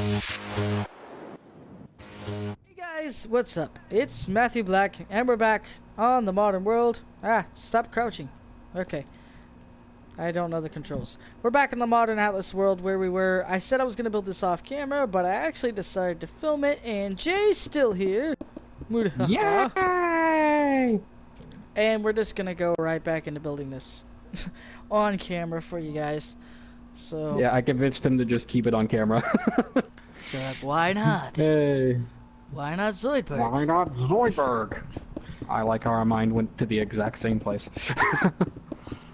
Hey guys, what's up? It's Matthew Blakk, and we're back on the modern world. Stop crouching. Okay. I don't know the controls. We're back in the modern Atlas world where we were. I said I was going to build this off camera, but I actually decided to film it, and Jay's still here. Yay! And we're just going to go right back into building this on camera for you guys. So Yeah, I convinced him to just keep it on camera. so like, why not? Hey. Why not Zoidberg? Why not Zoidberg? I like how our mind went to the exact same place.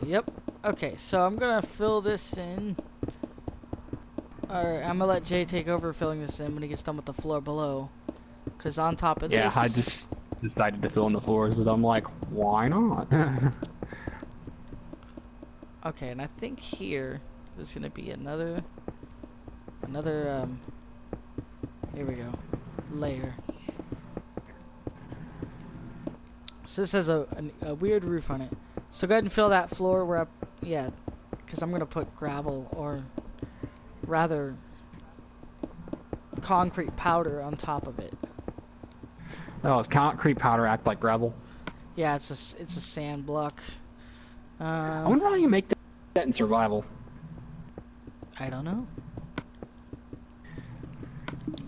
Yep. Okay, so I'm gonna fill this in. Or I'm gonna let Jay take over filling this in when he gets done with the floor below. Cause on top of this. Yeah, I just decided to fill in the floors, and I'm like, why not? Okay, and I think here there's gonna be another here we go, layer. So this has a weird roof on it. So go ahead and fill that floor where because I'm gonna put gravel, or rather concrete powder on top of it. Oh, does concrete powder act like gravel? Yeah, it's a sand block. I wonder how you make that in survival. I don't know.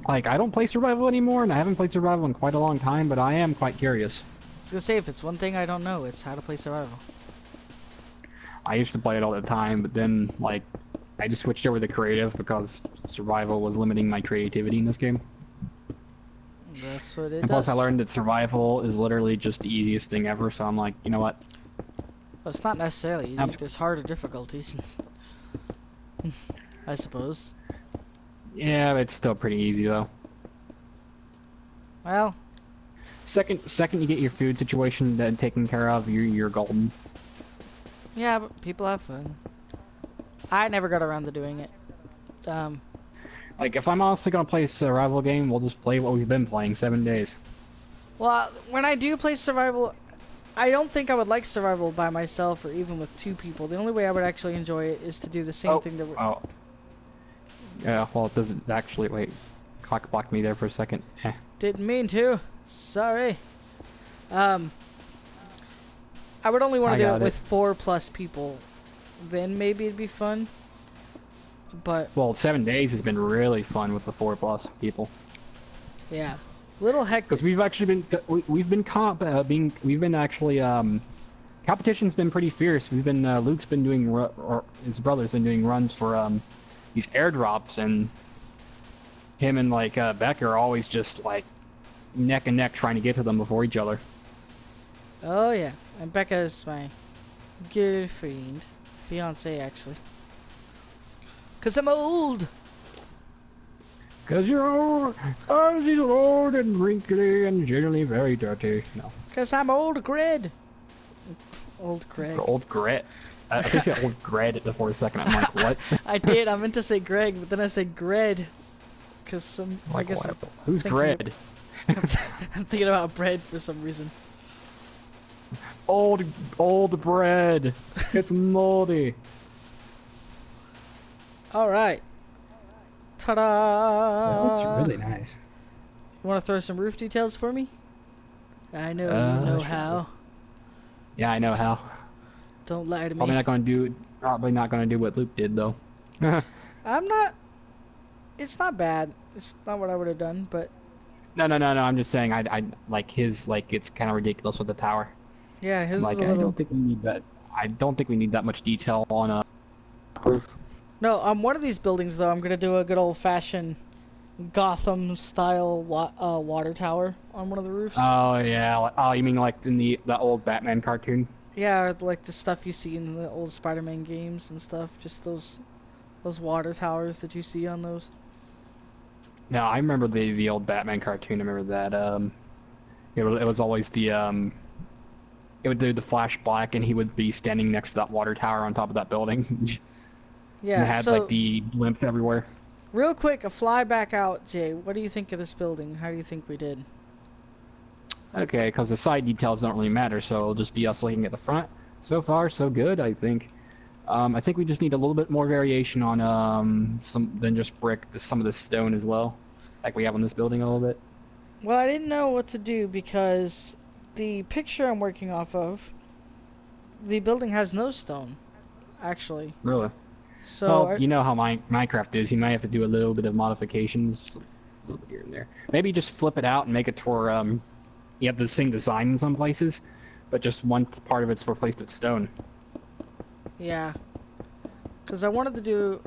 Like, I don't play survival anymore, and I haven't played survival in quite a long time, but I am quite curious. I was gonna say, if it's one thing I don't know, it's how to play survival. I used to play it all the time, but then, like, I just switched over to creative because survival was limiting my creativity in this game. That's what it And plus, does. I learned that survival is literally just the easiest thing ever, so I'm like, you know what? Well, it's not necessarily easy. There's harder difficulties. I suppose. Yeah, it's still pretty easy, though. Well, Second you get your food situation taken care of, you're golden. yeah, but people have fun. I never got around to doing it. Like, if I'm honestly gonna play a survival game, we'll just play what we've been playing, 7 days. Well, when I do play survival, I don't think I would like survival by myself or even with two people. The only way I would actually enjoy it is to do the same thing that we're... Oh. Yeah, well, it doesn't actually... Wait. Clock blocked me there for a second. Didn't mean to. Sorry. I would only want to do it with 4+ people. Then maybe it'd be fun. But... Well, 7 days has been really fun with the 4+ people. Yeah. Little hectic. Because we've actually been competition's been pretty fierce. We've been Luke's been doing or his brother's been doing runs for these airdrops, and him and like Becca are always just like neck and neck trying to get to them before each other. Oh yeah, and Becca is my girlfriend, fiance actually. Cause I'm old. Cause you're old. Cause he's old and wrinkly and generally very dirty. No. Cause I'm old Gred. Old Greg. Old Gret. I think you said old Gred before a second. I'm like, what? I did. I meant to say Greg, but then I said Gred. Cause some. Like, I guess. Who's Gred? I'm thinking about bread for some reason. Old bread. It's moldy. All right. Ta-da! That looks really nice. You want to throw some roof details for me? I know you know sure. how. Yeah, I know how. Don't lie to me. Probably not gonna do what Luke did though. I'm not. It's not bad. It's not what I would have done, but. No. I'm just saying. I like his. Like, it's kind of ridiculous with the tower. Yeah, his Like, is a little... I don't think we need that. I don't think we need that much detail on a roof. No, on one of these buildings though, I'm gonna do a good old-fashioned Gotham-style water tower on one of the roofs. Oh yeah. Oh, you mean like in the old Batman cartoon? Yeah, like the stuff you see in the old Spider-Man games and stuff. Just those water towers that you see on those. No, I remember the old Batman cartoon. I remember that. It was always the It would do the Flash Black, and he would be standing next to that water tower on top of that building. Yeah, and it had like the blimps everywhere. Real quick, a fly back out, Jay. What do you think of this building? How do you think we did? Okay, because the side details don't really matter, so it'll just be us looking at the front. So far, so good, I think. I think we just need a little bit more variation on some than just brick, some of the stone as well, like we have on this building a little bit. Well, I didn't know what to do because the picture I'm working off of, the building has no stone, actually. Really? So, Well, you know how Minecraft is. You might have to do a little bit of modifications, a little bit here and there. Maybe just flip it out and make it to where you have the same design in some places, but just one part of it's replaced with stone. yeah. Because I wanted to do...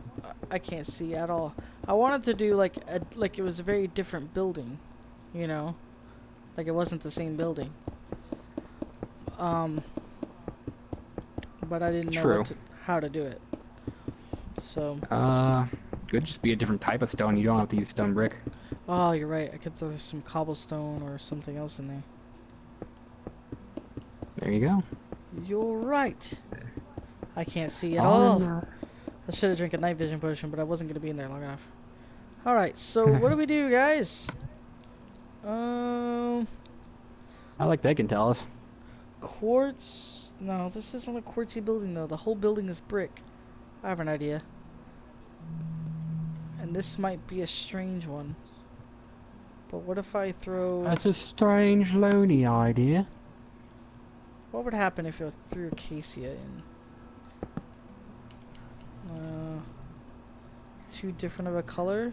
I can't see at all. I wanted to do like it was a very different building, you know? Like it wasn't the same building. Um, but I didn't know True. how to do it. So... Could just be a different type of stone. You don't have to use stone brick. Oh, you're right. I could throw some cobblestone or something else in there. There you go. You're right. I can't see at all. I should have drank a night vision potion, but I wasn't going to be in there long enough. Alright, so what do we do, guys? I like they can tell us. Quartz... No, this isn't a quartzy building, though. The whole building is brick. I have an idea. And this might be a strange one. But what if I throw... That's a strange, lonely idea. What would happen if I threw acacia in? Too different of a color?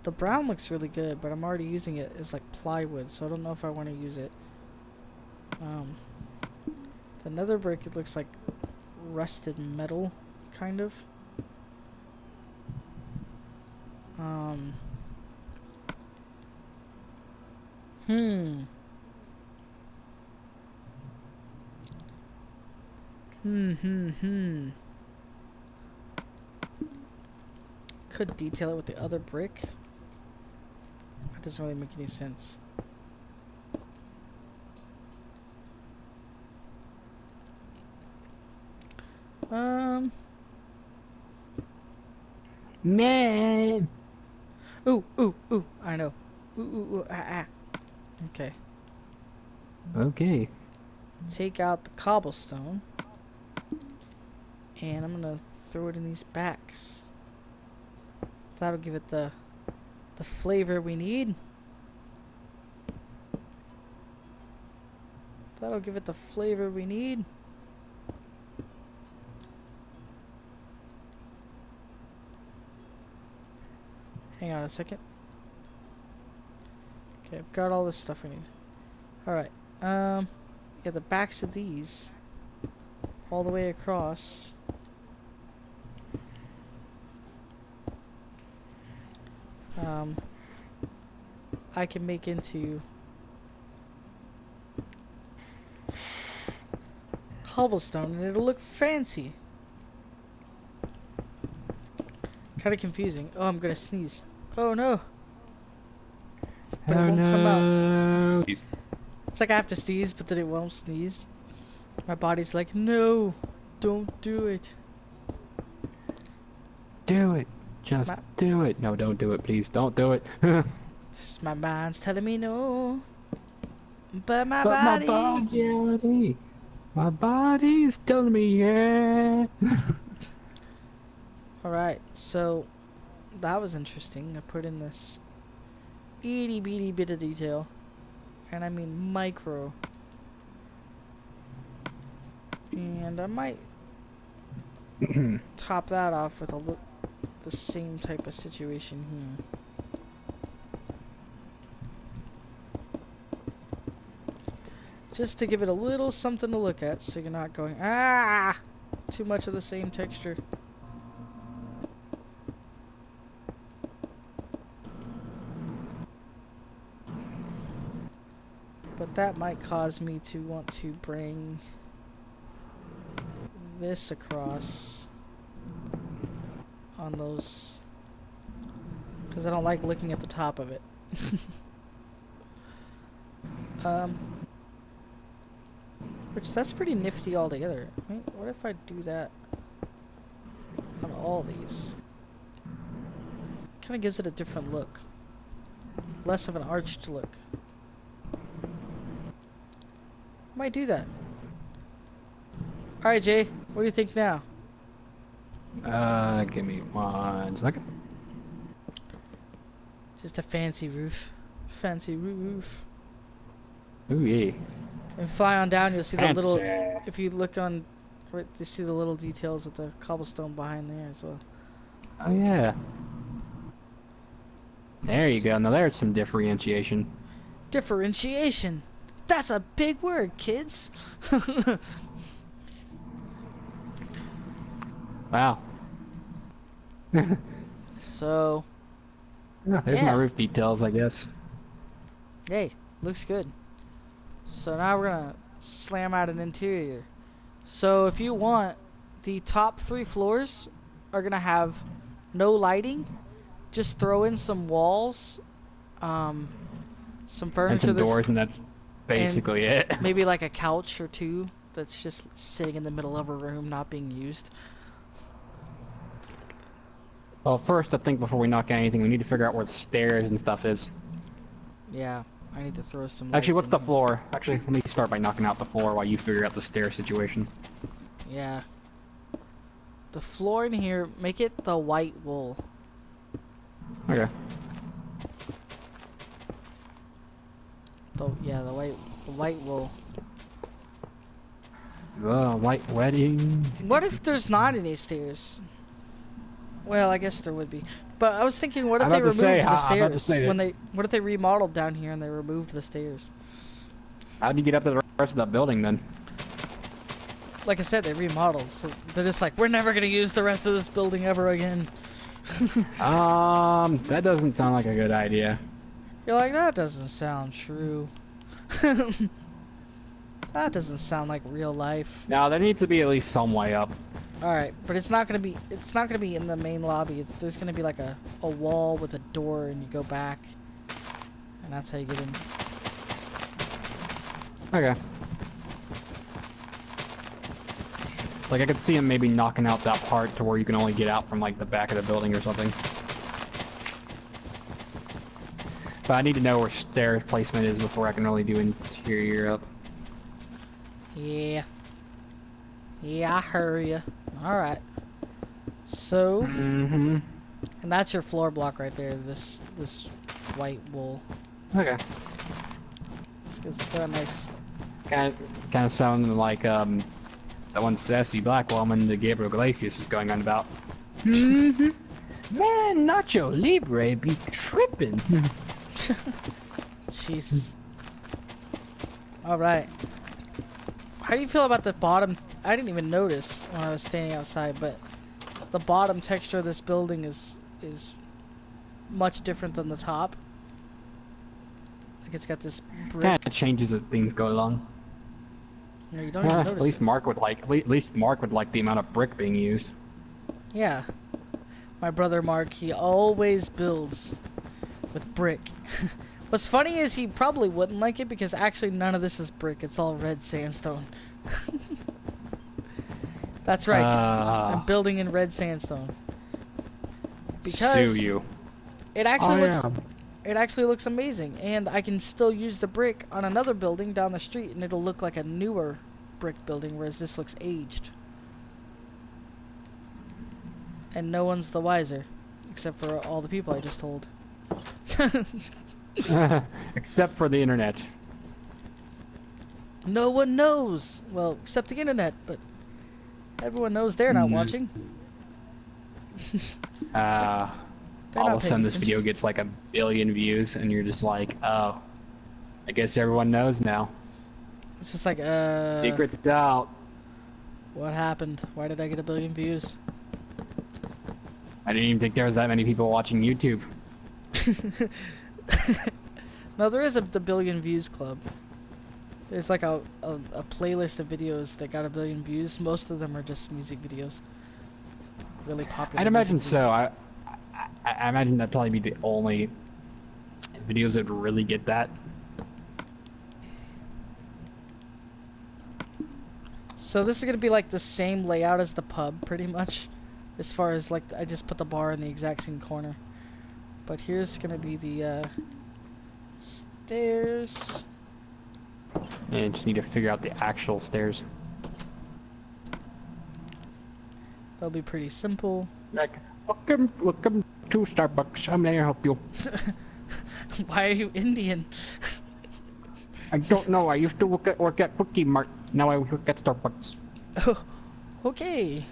The brown looks really good, but I'm already using it as like plywood, so I don't know if I want to use it. The nether brick, it looks like rusted metal, kind of. Could detail it with the other brick. That doesn't really make any sense. Man. Ooh, I know. Ah. Okay. Okay. Take out the cobblestone. And I'm gonna throw it in these backs. That'll give it the flavor we need. That'll give it the flavor we need. Hang on a second. Okay, I've got all this stuff I need. Alright. Yeah, the backs of these all the way across. I can make into cobblestone and it'll look fancy. Kind of confusing. Oh, I'm gonna sneeze. Oh no. But it won't come out. It's like I have to sneeze, but then it won't sneeze. My body's like, no, don't do it. Do it. Just do it. No, don't do it, please. Don't do it. Just my mind's telling me no. But my body's telling me yeah. Alright, so that was interesting. I put in this itty bitty bit of detail. And I mean micro. And I might top that off with the same type of situation here. Just to give it a little something to look at, so you're not going, ah, too much of the same texture. But that might cause me to want to bring this across on those, because I don't like looking at the top of it. Which that's pretty nifty altogether. Wait, what if I do that on all these? Kind of gives it a different look. Less of an arched look. Might do that. Alright, Jay, what do you think now? Give me 1 second. Just a fancy roof. Fancy roof. Ooh, yeah. And fly on down, you'll see the little... Fancy. If you look on... Right, you see the little details of the cobblestone behind there as well. Oh, yeah. There you go. Now there's some differentiation. Differentiation. That's a big word, kids. Wow. So, Yeah, there's yeah. my roof details, I guess. Hey, looks good. So now we're gonna slam out an interior. So if you want, the top 3 floors are gonna have no lighting. Just throw in some walls, some And furniture, some doors, and that's basically it. maybe like a couch or 2 that's just sitting in the middle of a room not being used. Well, first, I think before we knock out anything, we need to figure out where the stairs and stuff is. Yeah, I need to throw some Actually, lights what's in the here. floor? Actually, let me start by knocking out the floor while you figure out the stair situation. Yeah. The floor in here, make it the white wool. Okay. The white wool. The white wedding. What if there's not any stairs? Well, I guess there would be. But I was thinking, what if I'm they about to removed say, the I'm about to stairs say when that- what if they remodeled down here and they removed the stairs? How'd you get up to the rest of that building then? Like I said, they remodeled, so they're just like, we're never gonna use the rest of this building ever again. That doesn't sound like a good idea. You're like, that doesn't sound true. That doesn't sound like real life. Now there needs to be at least some way up. Alright, but it's not gonna be in the main lobby. There's gonna be like a wall with a door and you go back. And that's how you get in. Okay. Like I could see him maybe knocking out that part to where you can only get out from like the back of the building or something. But I need to know where stair placement is before I can really do interior up. Yeah. Yeah, I heard ya. Alright. So, Mm-hmm. and that's your floor block right there, this white wool. Okay. It's got a nice... Kind of sounding like that one sassy black woman that Gabriel Iglesias was going on about. Mm-hmm. Man, Nacho Libre be tripping. Jesus. Alright. How do you feel about the bottom? I didn't even notice when I was standing outside, but the bottom texture of this building is much different than the top. Like it's got this brick. Kind of changes as things go along. You know, you don't even notice At least it. Mark would like. At least Mark would like the amount of brick being used. Yeah. My brother Mark, he always builds with brick. What's funny is he probably wouldn't like it because actually none of this is brick. It's all red sandstone. That's right. I'm building in red sandstone. Because Sue you. it actually looks am. it actually looks amazing, and I can still use the brick on another building down the street and it'll look like a newer brick building, whereas this looks aged. And no one's the wiser, except for all the people I just told. Except for the internet. No one knows. Well, except the internet, but everyone knows they're not watching. All not of a sudden paying this video gets like 1 billion views and you're just like, oh, I guess everyone knows now. It's just like, Secret's out. what happened? Why did I get 1 billion views? I didn't even think there was that many people watching YouTube. No, there is the billion views club. There's like a playlist of videos that got 1 billion views. Most of them are just music videos. Really popular. I'd imagine music so. videos. I imagine that'd probably be the only videos that would really get that. So this is gonna be like the same layout as the pub, pretty much. As far as like, I just put the bar in the exact same corner. But here's gonna be the stairs. And just need to figure out the actual stairs. It'll be pretty simple. Like, welcome to Starbucks. I'm there to help you. Why are you Indian? I don't know. I used to work at Quickie Mart. Now I work at Starbucks. Oh, okay.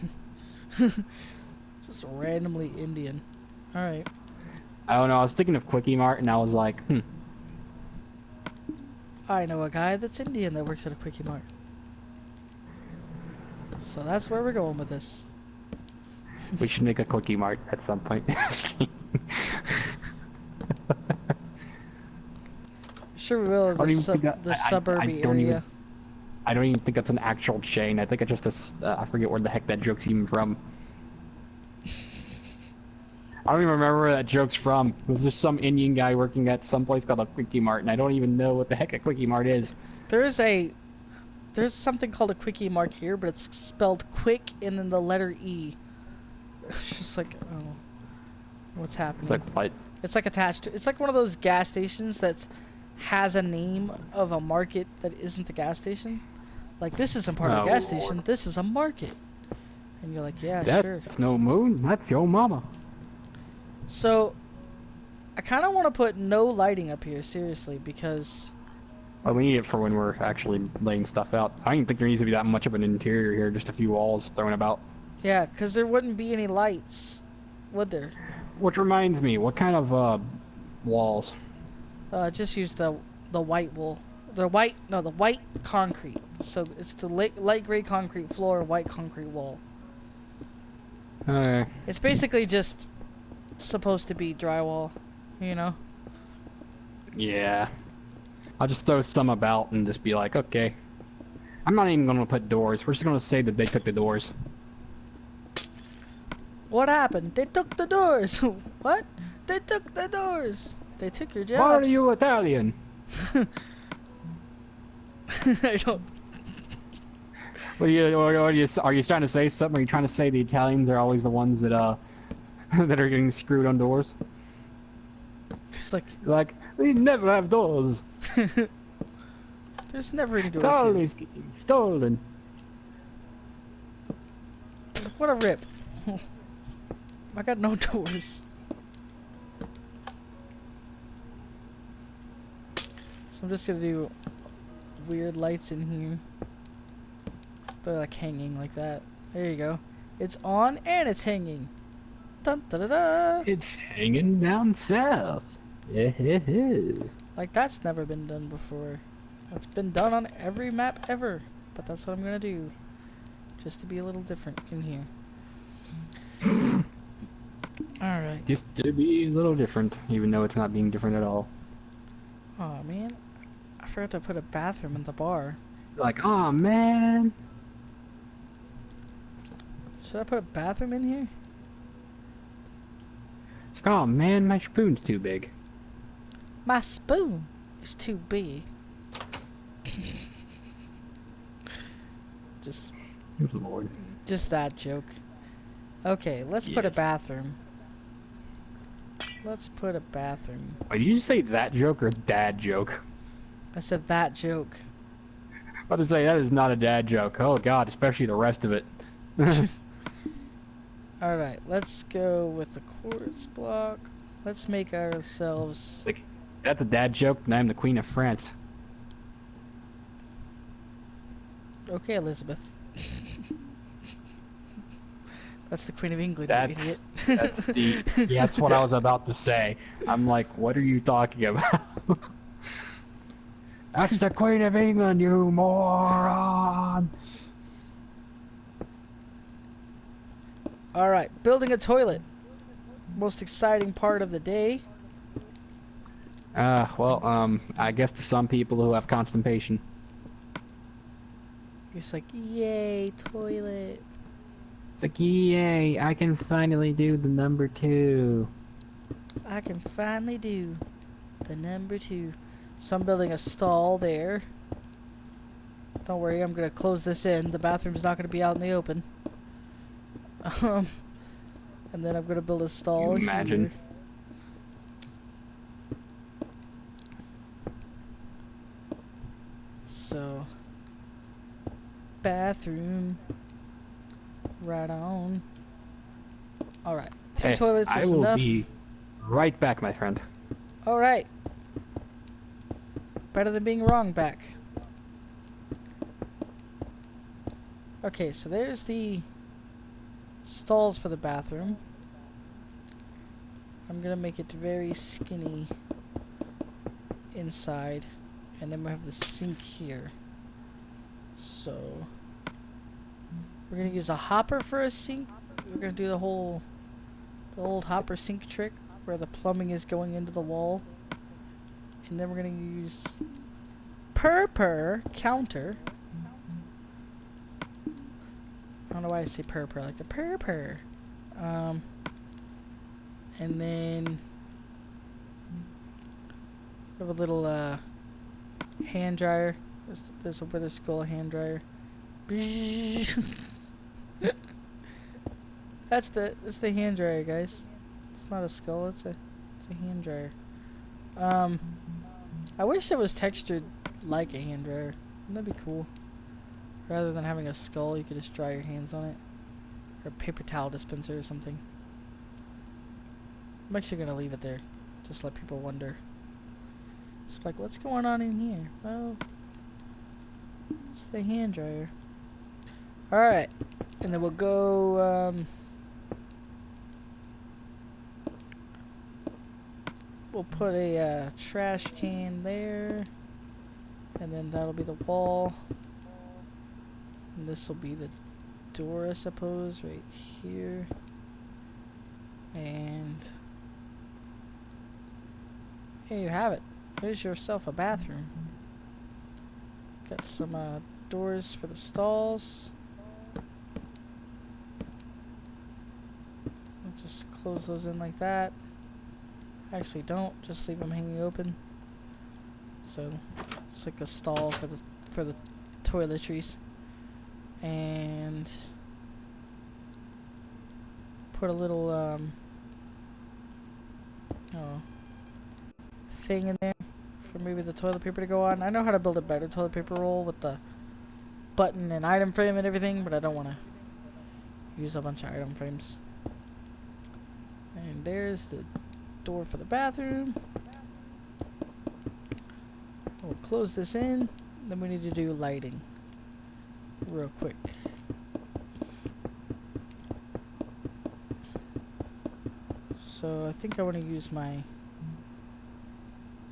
Just randomly Indian. Alright. I don't know. I was thinking of Quickie Mart, and I was like, I know a guy that's Indian that works at a Quickie Mart. So that's where we're going with this. we should make a Quickie Mart at some point. Sure we will. I don't even think The I suburby don't area. I don't even think that's an actual chain. I think it's just I forget where the heck that joke's even from. I don't even remember where that joke's from. It was just some Indian guy working at some place called a Quickie Mart, and I don't even know what the heck a Quickie Mart is. There's something called a Quickie Mart here, but it's spelled quick and then the letter E. It's just like, oh, what's happening? It's like, what? It's like attached to, it's like one of those gas stations that has a name of a market that isn't the gas station. Like, this isn't part of the gas station, this is a market. And you're like, yeah, sure. That's no moon, that's your mama. So, I kind of want to put no lighting up here, seriously, because... Oh, we need it for when we're actually laying stuff out. I don't even think there needs to be that much of an interior here, just a few walls thrown about. Yeah, because there wouldn't be any lights, would there? Which reminds me, what kind of walls? Just use the white wool. The white concrete. So it's the light gray concrete floor, white concrete wall. Okay. It's basically just supposed to be drywall, you know? Yeah. I'll just throw some about and just be like, okay. I'm not even gonna put doors. We're just gonna say that they took the doors. What happened? They took the doors. What? They took the doors. They took your jobs. Why are you Italian? I don't. Are you trying to say something? Are you trying to say the Italians are always the ones that that are getting screwed on doors? Just like we never have doors. There's never any doors It's here. always getting stolen. What a rip. I got no doors. So I'm just gonna do weird lights in here. They're like hanging like that. There you go. It's on and it's hanging. Dun, da, da, da. It's hanging down south. Like that's never been done before. It's been done on every map ever. But that's what I'm gonna do. Just to be a little different in here. Alright. Just to be a little different, even though it's not being different at all. Oh man. I forgot to put a bathroom in the bar. Like, oh man. Should I put a bathroom in here? It's like, oh man, my spoon's too big. My spoon is too big. Good Lord. Just that joke. Okay, let's put a Yes. bathroom. Let's put a bathroom. Wait, did you say that joke or dad joke? I said that joke. I was about to say, that is not a dad joke. Oh god, especially the rest of it. Alright, let's go with the quartz block. Let's make ourselves... Like, that's a dad joke, and I'm the Queen of France. Okay, Elizabeth. That's the Queen of England, you idiot. That's the... Yeah, that's what I was about to say. I'm like, what are you talking about? That's the Queen of England, you moron! Alright, building a toilet. Most exciting part of the day. I guess to some people who have constipation. It's like, yay, toilet. It's like, yay, I can finally do the number 2. I can finally do the number 2. So I'm building a stall there. Don't worry, I'm gonna close this in. The bathroom's not gonna be out in the open. And then I'm gonna build a stall Imagine. here. So, bathroom, right on. Alright. 2 Hey, toilets I is will enough. be right back, my friend. Alright. Better than being wrong back. Okay, so there's the stalls for the bathroom. I'm gonna make it very skinny inside. And then we have the sink here. So we're gonna use a hopper for a sink. We're gonna do the old hopper sink trick where the plumbing is going into the wall. And then we're gonna use per counter. I don't know why I say per, like the per. And then we have a little hand dryer. There's a Wither Skull hand dryer. That's the hand dryer, guys. It's not a skull. It's a hand dryer. I wish it was textured like a hand dryer. Wouldn't that be cool? Rather than having a skull, you could just dry your hands on it. Or a paper towel dispenser or something. I'm actually gonna leave it there. Just let people wonder. It's like, what's going on in here? Well, it's the hand dryer. Alright. And then we'll go, we'll put a trash can there. And then that'll be the wall. And this will be the door, I suppose, right here. And there you have it. There's yourself a bathroom. Got some doors for the stalls. I'll just close those in like that. Actually, don't. Just leave them hanging open. So it's like a stall for the toiletries. And put a little thing in there for maybe the toilet paper to go on. I know how to build a better toilet paper roll with the button and item frame and everything, but I don't want to use a bunch of item frames. And there's the door for the bathroom. We'll close this in. Then we need to do lighting real quick. So I think I want to use my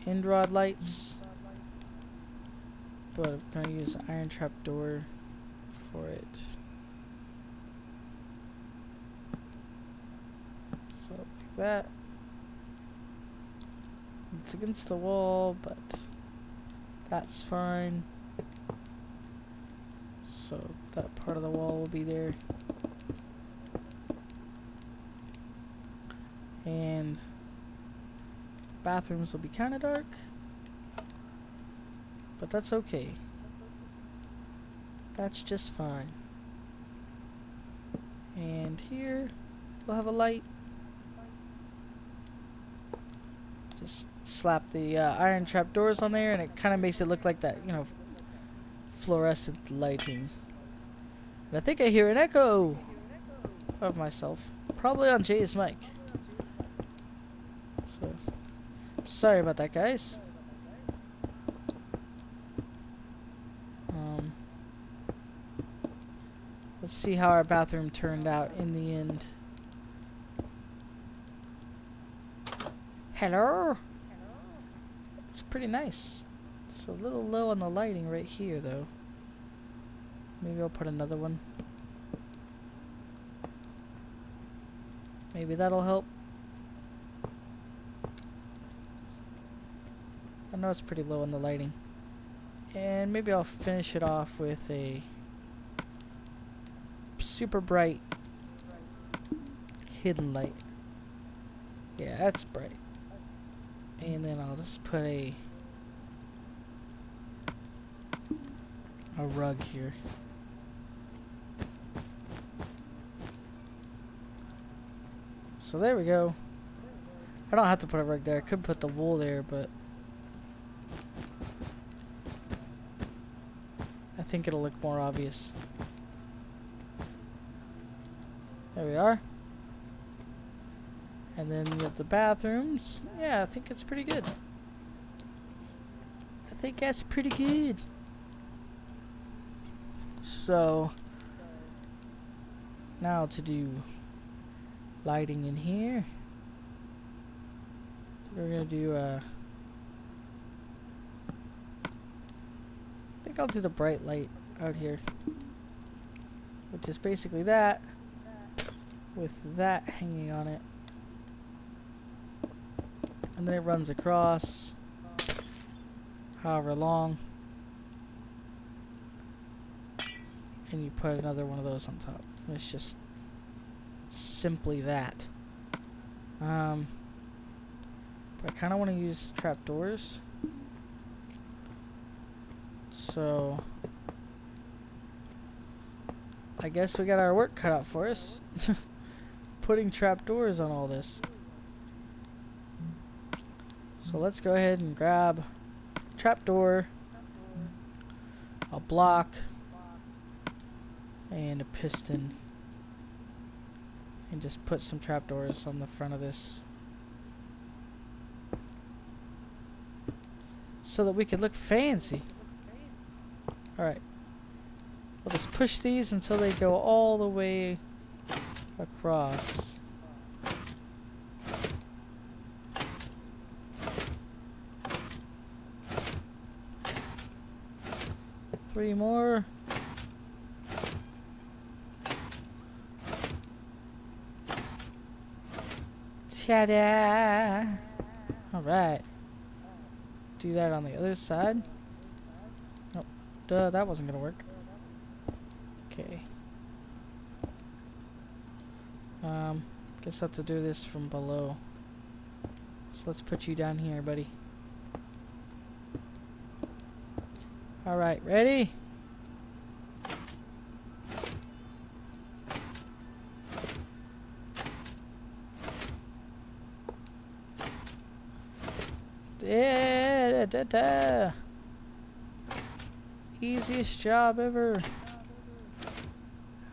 end rod lights, but I'm going to use an iron trap door for it. So like that. It's against the wall, but that's fine. So that part of the wall will be there. And bathrooms will be kind of dark, but that's okay. That's just fine. And here we'll have a light. Just slap the iron trap doors on there, and it kind of makes it look like that, you know, fluorescent lighting. And I think I hear an echo of myself, probably on Jay's mic. So sorry about that, guys. Let's see how our bathroom turned out in the end. Hello? It's pretty nice. It's a little low on the lighting right here, though. Maybe I'll put another one. Maybe that'll help. I know it's pretty low on the lighting. And maybe I'll finish it off with a super bright hidden light. Yeah, that's bright. And then I'll just put a rug here. So there we go. I don't have to put a rug there. I could put the wool there, but I think it'll look more obvious. There we are. And then you have the bathrooms. Yeah, I think it's pretty good. I think that's pretty good. So, now to do lighting in here. We're gonna do I think I'll do the bright light out here, which is basically that with that hanging on it, and then it runs across however long, and you put another one of those on top. And it's just simply that. But I kind of want to use trapdoors, so I guess we got our work cut out for us. Putting trapdoors on all this. So let's go ahead and grab trapdoor, a block, and a piston, and just put some trapdoors on the front of this so that we could look fancy. Alright. We'll just push these until they go all the way across. Three more. Ta-da! Alright. Do that on the other side. Oh, duh, that wasn't gonna work. Okay. Guess I'll have to do this from below. So let's put you down here, buddy. Alright, ready? Da, da, da. Easiest job ever.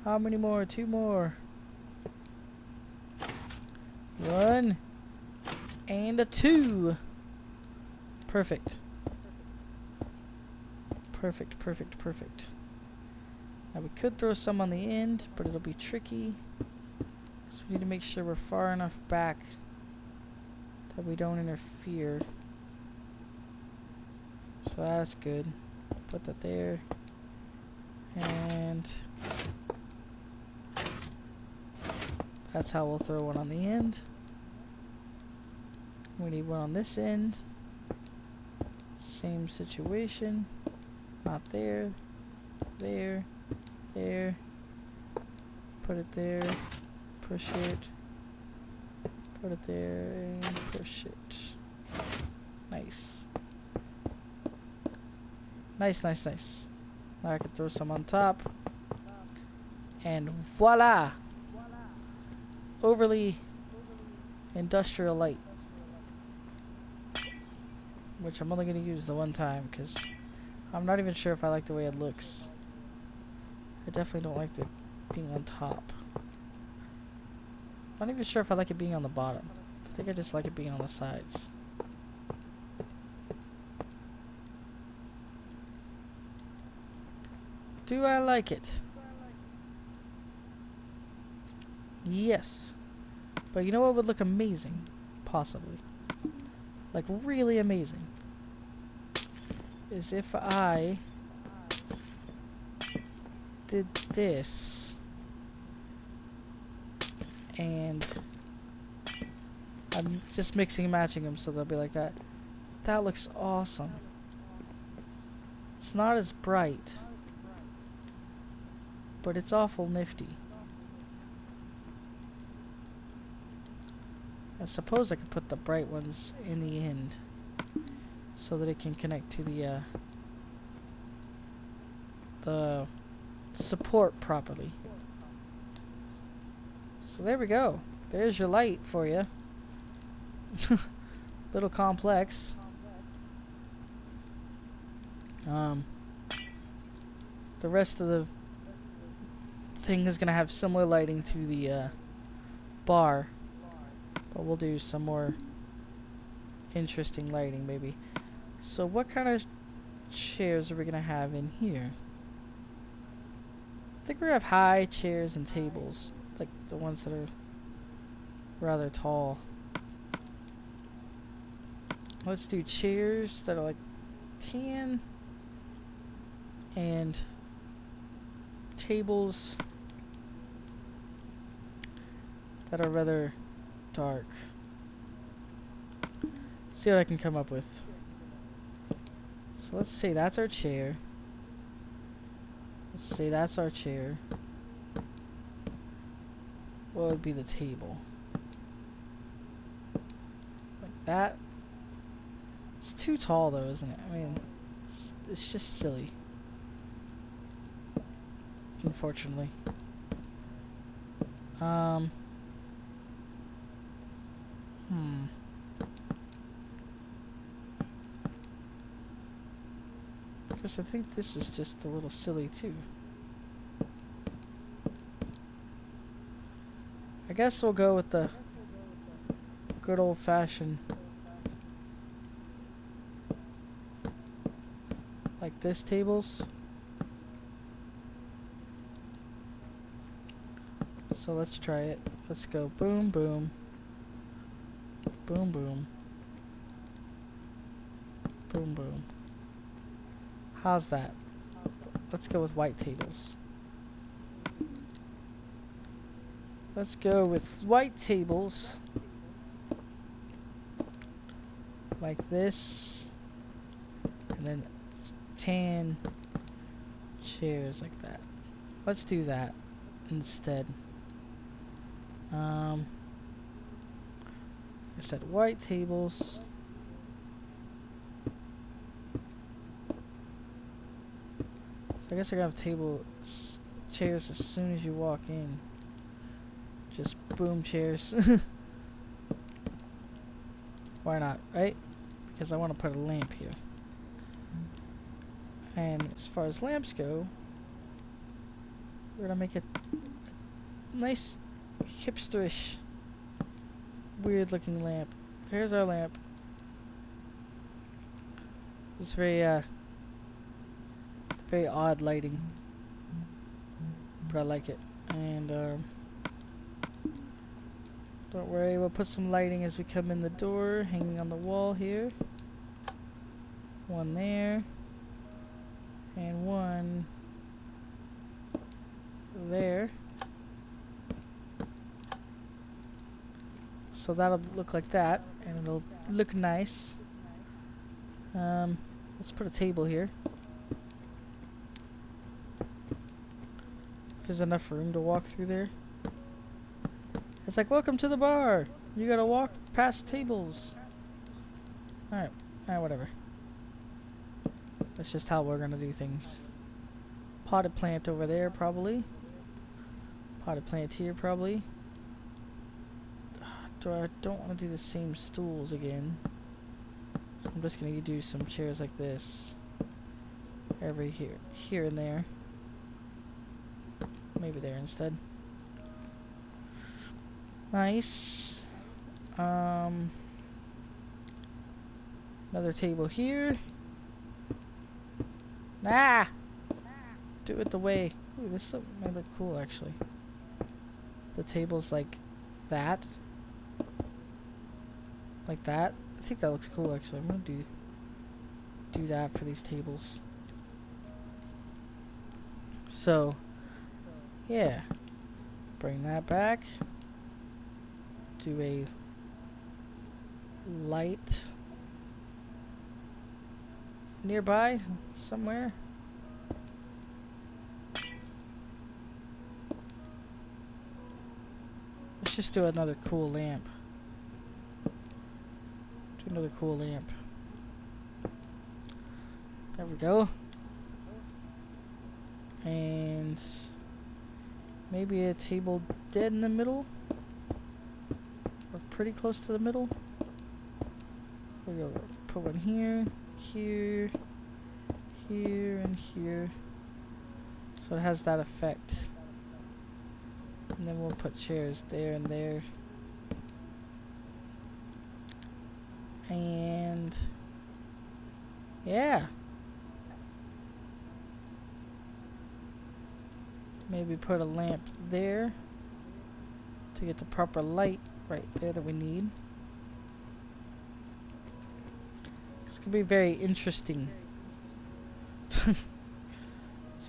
How many more? Two more. One. And a two. Perfect. Perfect, perfect, perfect. Now we could throw some on the end, but it'll be tricky. So we need to make sure we're far enough back that we don't interfere. So that's good. Put that there. And that's how we'll throw one on the end. We need one on this end. Same situation. Not there. There. There. Put it there. Push it. Put it there and push it. Nice. Nice, nice, nice. Now I can throw some on top. And voila! Overly industrial light. Which I'm only going to use the one time because I'm not even sure if I like the way it looks. I definitely don't like it being on top. I'm not even sure if I like it being on the bottom. I think I just like it being on the sides. Do I like it? Yes. But you know what would look amazing? Possibly. Like really amazing. Is if I did this. And I'm just mixing and matching them so they'll be like that. That looks awesome. It's not as bright, but it's awful nifty. I suppose I could put the bright ones in the end so that it can connect to the support properly. So there we go. There's your light for you. Little complex. The rest of the thing is gonna have similar lighting to the bar. But we'll do some more interesting lighting maybe. So what kind of chairs are we gonna have in here? I think we're gonna have high chairs and tables, like the ones that are rather tall. Let's do chairs that are like tan and tables that are rather dark. See what I can come up with. So let's say that's our chair. Let's say that's our chair. What would be the table? Like that. It's too tall though, isn't it? I mean, it's just silly. Unfortunately. Because I think this is just a little silly too. I guess we'll go with the good old-fashioned, like this tables. So let's try it. Let's go boom, boom, boom, boom, boom, boom. How's that? Let's go with white tables. Let's go with white tables. Like this. And then tan chairs like that. Let's do that instead. I said white tables. So I guess I gotta have chairs as soon as you walk in. Just boom chairs. Why not, right? Because I want to put a lamp here. And as far as lamps go, we're gonna make it a nice hipsterish, weird looking lamp. Here's our lamp. It's very odd lighting, but I like it. And don't worry, we'll put some lighting as we come in the door, hanging on the wall here. One there, and one there. So that'll look like that, and it'll look nice. Let's put a table here. If there's enough room to walk through there. It's like, welcome to the bar. You gotta walk past tables. Alright, whatever. That's just how we're gonna do things. Potted plant over there, probably. Potted plant here, probably. I don't want to do the same stools again. I'm just gonna do some chairs like this. Here and there. Maybe there instead. Nice. Another table here. Ah! Do it the way. Ooh, this might look cool actually. The table's like that. Like that. I think that looks cool actually. I'm gonna do that for these tables. So, yeah. Bring that back. Do a light nearby somewhere. Let's just do another cool lamp. Do another cool lamp. There we go. And maybe a table dead in the middle. Or pretty close to the middle. We'll put one here, here, here, and here. So it has that effect. And then we'll put chairs there and there. And yeah, maybe put a lamp there to get the proper light right there that we need. It's gonna be very interesting. It's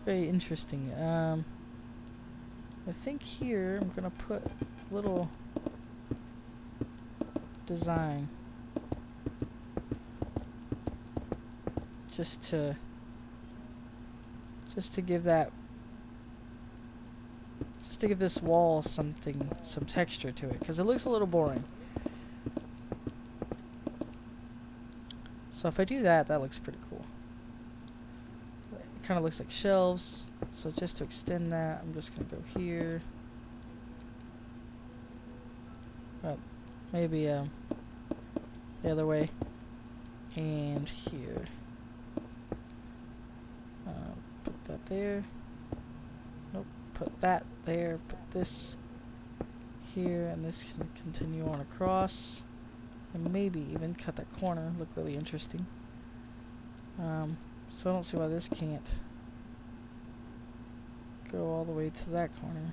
very interesting. I think here I'm gonna put a little design just to give that, just to give this wall some texture to it, because it looks a little boring. So if I do that, that looks pretty cool. It kind of looks like shelves. So just to extend that, I'm just gonna go here. Well, maybe the other way, and here. Put that there. Nope. Put that there. Put this here, and this can continue on across, and maybe even cut that corner. Look really interesting. So I don't see why this can't go all the way to that corner,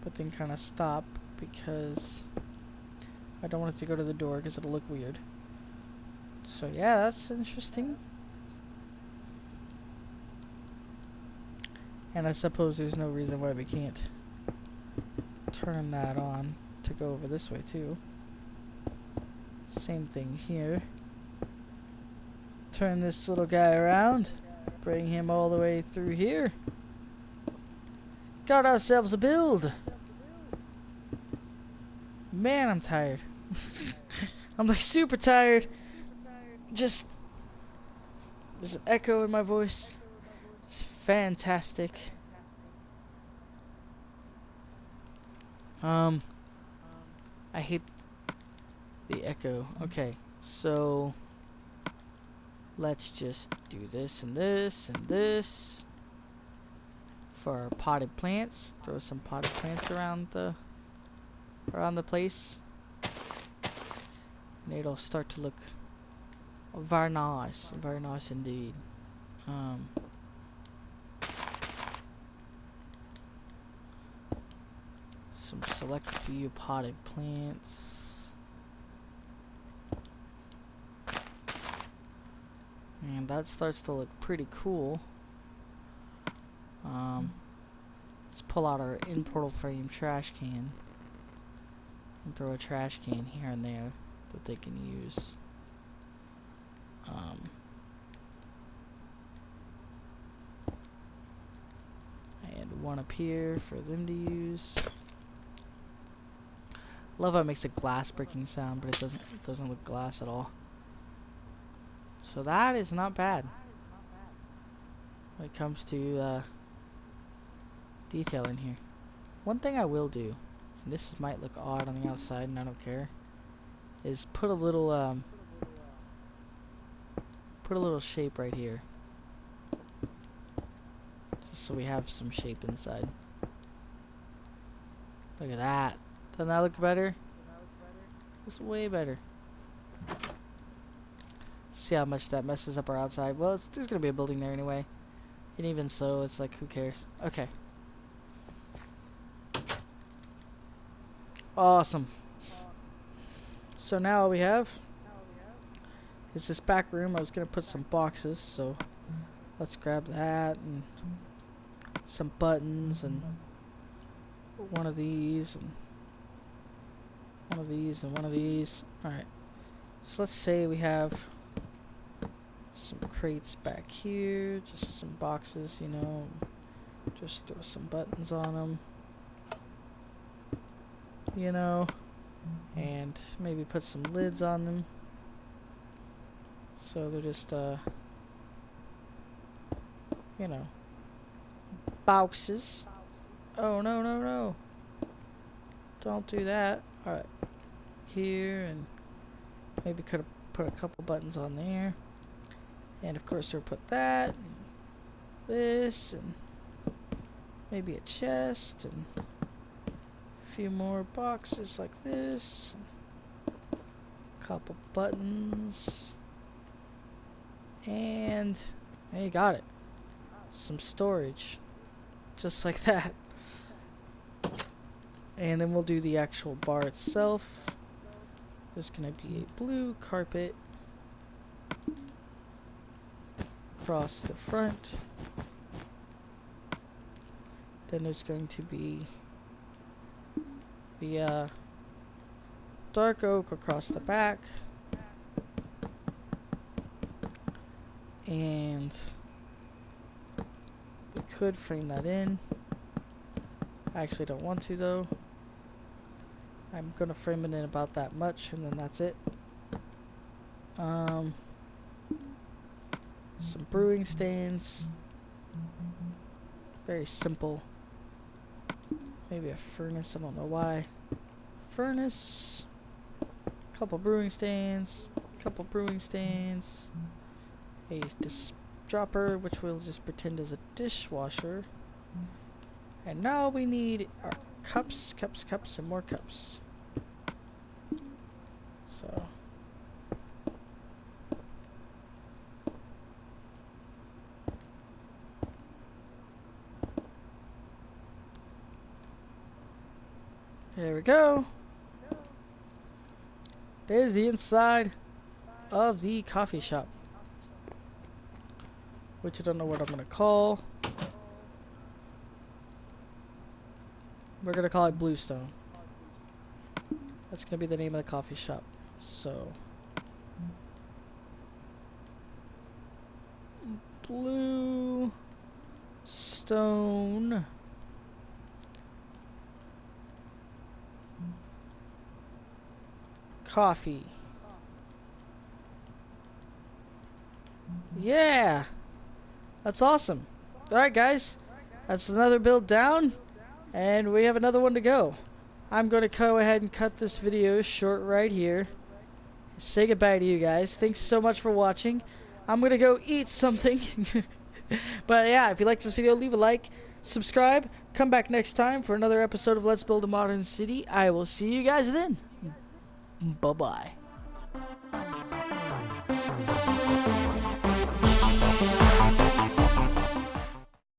but then kind of stop, because I don't want it to go to the door because it'll look weird. So yeah, that's interesting. And I suppose there's no reason why we can't turn that on to go over this way too. Same thing here. Turn this little guy around, bring him all the way through here. Got ourselves a build. Man, I'm tired. I'm like super tired. Just, there's an echo in my voice. It's fantastic. I hate the echo. Okay, so let's just do this and this and this for our potted plants. Throw some potted plants around the place, and it'll start to look very nice indeed. Some select few potted plants, and that starts to look pretty cool. Let's pull out our in-portal frame trash can and throw a trash can here and there that they can use. And one up here for them to use. Love how it makes a glass breaking sound, but it doesn't look glass at all. So that is not bad when it comes to detail in here. One thing I will do, and this might look odd on the outside and I don't care, is put a little shape right here, just so we have some shape inside. Look at that. Doesn't that look better? It's way better. See how much that messes up our outside. Well, there's gonna be a building there anyway, and even so, it's like, who cares? Okay. Awesome. So now all we have is this back room. I was gonna put some boxes, so let's grab that and some buttons and one of these and one of these and one of these. Alright, so let's say we have some crates back here, just some boxes, you know, just throw some buttons on them, you know, and maybe put some lids on them, so they're just you know, boxes. Oh no, no, no, don't do that. Alright, here, and maybe could have put a couple buttons on there, and of course we'll put that and this, and maybe a chest, and a few more boxes like this, and a Couple buttons. And you got it. Some storage. Just like that. And then we'll do the actual bar itself. There's gonna be a blue carpet across the front. Then there's going to be the dark oak across the back. And we could frame that in. I actually don't want to though. I'm gonna frame it in about that much and then that's it. Some brewing stains. Very simple. Maybe a furnace, I don't know why. Furnace. Couple brewing stains. Couple brewing stains. A dropper, which we'll just pretend is a dishwasher. And now we need our cups, and more cups. So. There we go. There's the inside of the coffee shop, which I don't know what I'm gonna call. We're gonna call it Bluestone. That's gonna be the name of the coffee shop. So, Bluestone Coffee. Yeah, that's awesome. Alright guys, that's another build down, and we have another one to go. I'm going to go ahead and cut this video short right here. Say goodbye to you guys. Thanks so much for watching. I'm going to go eat something. But yeah, if you like this video, leave a like, subscribe, come back next time for another episode of Let's Build a Modern City. I will see you guys then. Bye-bye.